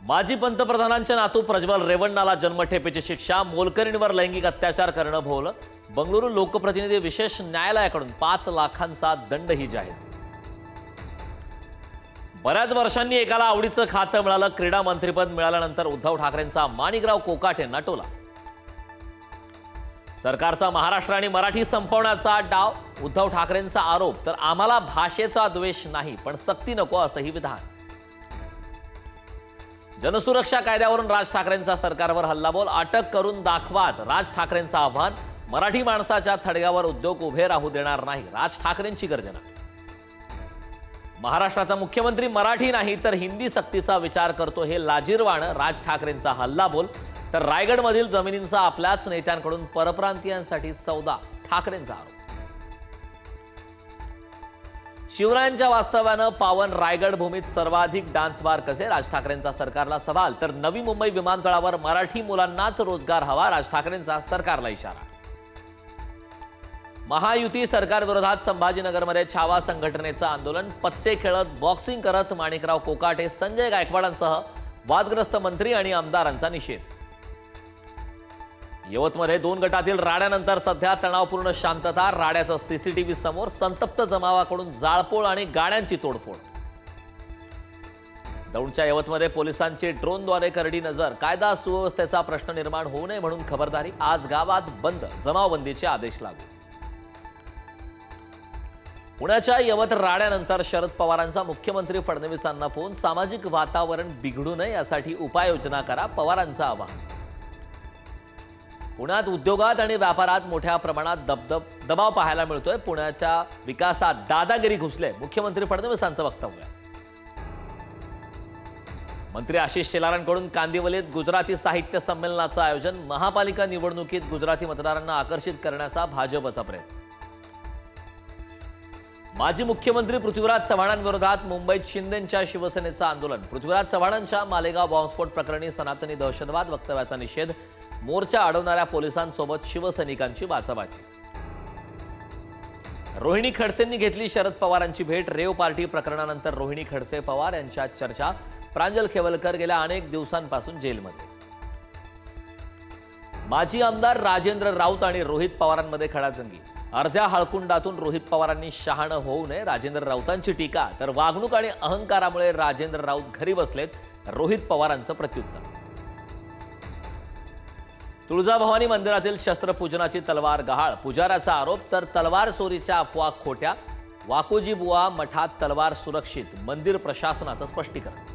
माजी पंतप्रधानांच्या नातू प्रज्वल रेवण्णाला जन्मठेपेची शिक्षा, मोलकरीणवर लैंगिक अत्याचार करणं भोवलं. बंगळुरू लोकप्रतिनिधी विशेष न्यायालयाकडून 5 लाखांचा दंडही जाहीर. बऱ्याच वर्षांनी एकाला आवडीचं खातं मिळालं. क्रीडा मंत्रीपद मिळाल्यानंतर उद्धव ठाकरेंचा माणिकराव कोकाटेंना टोला. सरकारचा महाराष्ट्र आणि मराठी संपवण्याचा डाव, उद्धव ठाकरेंचा आरोप. तर आम्हाला भाषेचा द्वेष नाही पण सक्ती नको असंही विधान. जनसुरक्षा कायद्यावरून राज ठाकरेंचा सरकारवर हल्लाबोल, अटक करून दाखवाच राज ठाकरेंचं आव्हान. मराठी माणसाच्या थडग्यावर उद्योग उभे राहू देणार नाही, राज ठाकरेंची गर्जना. महाराष्ट्राचा मुख्यमंत्री मराठी नाही तर हिंदी सक्तीचा विचार करतो हे लाजिरवाणं, राज ठाकरेंचा हल्लाबोल. तर रायगडमधील जमिनींचा आपल्याच नेत्यांकडून परप्रांतीयांसाठी सौदा, ठाकरेंचा आरोप. शिवरायांच्या वास्तव्यानं पावन रायगड भूमीत सर्वाधिक डान्स बार कसे, राज ठाकरेंचा सरकारला सवाल. तर नवी मुंबई विमानतळावर मराठी मुलांनाच रोजगार हवा, राज ठाकरेंचा सरकारला इशारा. महायुती सरकारविरोधात संभाजीनगरमध्ये छावा संघटनेचं आंदोलन, पत्ते खेळत बॉक्सिंग करत माणिकराव कोकाटे, संजय गायकवाडांसह वादग्रस्त मंत्री आणि आमदारांचा निषेध. यवतमध्ये 2 गटातील राड्यानंतर सध्या तणावपूर्ण शांतता, राड्याचं सीसीटीव्ही समोर, संतप्त जमावाकडून जाळपोळ आणि गाड्यांची तोडफोड. दौंडच्या यवतमध्ये पोलिसांची ड्रोनद्वारे करडी नजर, कायदा सुव्यवस्थेचा प्रश्न निर्माण होऊ नये म्हणून खबरदारी. आज गावात बंद, जमावबंदीचे आदेश लागू. पुण्याच्या यवत राड्यानंतर शरद पवारांचा मुख्यमंत्री फडणवीसांना फोन, सामाजिक वातावरण बिघडू नये यासाठी उपाययोजना करा, पवारांचं आवाहन. पुण्यात उद्योगात आणि व्यापारात मोठ्या प्रमाणात दबाव पाहायला मिळतोय. पुण्याच्या विकासात दादागिरी घुसले, मुख्यमंत्री फडणवीसांचं वक्तव्य. मंत्री आशिष शेलारांकडून कांदिवलीत गुजराती साहित्य संमेलनाचं आयोजन, महापालिका निवडणुकीत गुजराती मतदारांना आकर्षित करण्याचा भाजपचा प्रयत्न. माजी मुख्यमंत्री पृथ्वीराज चव्हाणांविरोधात मुंबईत शिंदेंच्या शिवसेनेचं आंदोलन, पृथ्वीराज चव्हाणांच्या मालेगाव बॉम्बस्फोट प्रकरणी सनातनी दहशतवाद वक्तव्याचा निषेध, मोर्चा अडवणाऱ्या पोलिसांसोबत शिवसैनिकांची बाचाबाची. रोहिणी खडसेंनी घेतली शरद पवारांची भेट, रेव पार्टी प्रकरणानंतर रोहिणी खडसे पवार यांच्यात चर्चा, प्रांजल खेवलकर गेल्या अनेक दिवसांपासून जेलमध्ये. माजी आमदार राजेंद्र राऊत आणि रोहित पवारांमध्ये खडाजंगी, अर्ध्या हळकुंडातून रोहित पवारांनी शहाणं होऊ नये, राजेंद्र राऊतांची टीका. तर वागणूक आणि अहंकारामुळे राजेंद्र राऊत घरी बसलेत, रोहित पवारांचं प्रत्युत्तर. तुळजाभवानी मंदिरातील शस्त्रपूजनाची तलवार गहाळ, पुजाऱ्याचा आरोप. तर तलवार चोरीच्या अफवा खोट्या, वाकोजी बुवा मठात तलवार सुरक्षित, मंदिर प्रशासनाचं स्पष्टीकरण.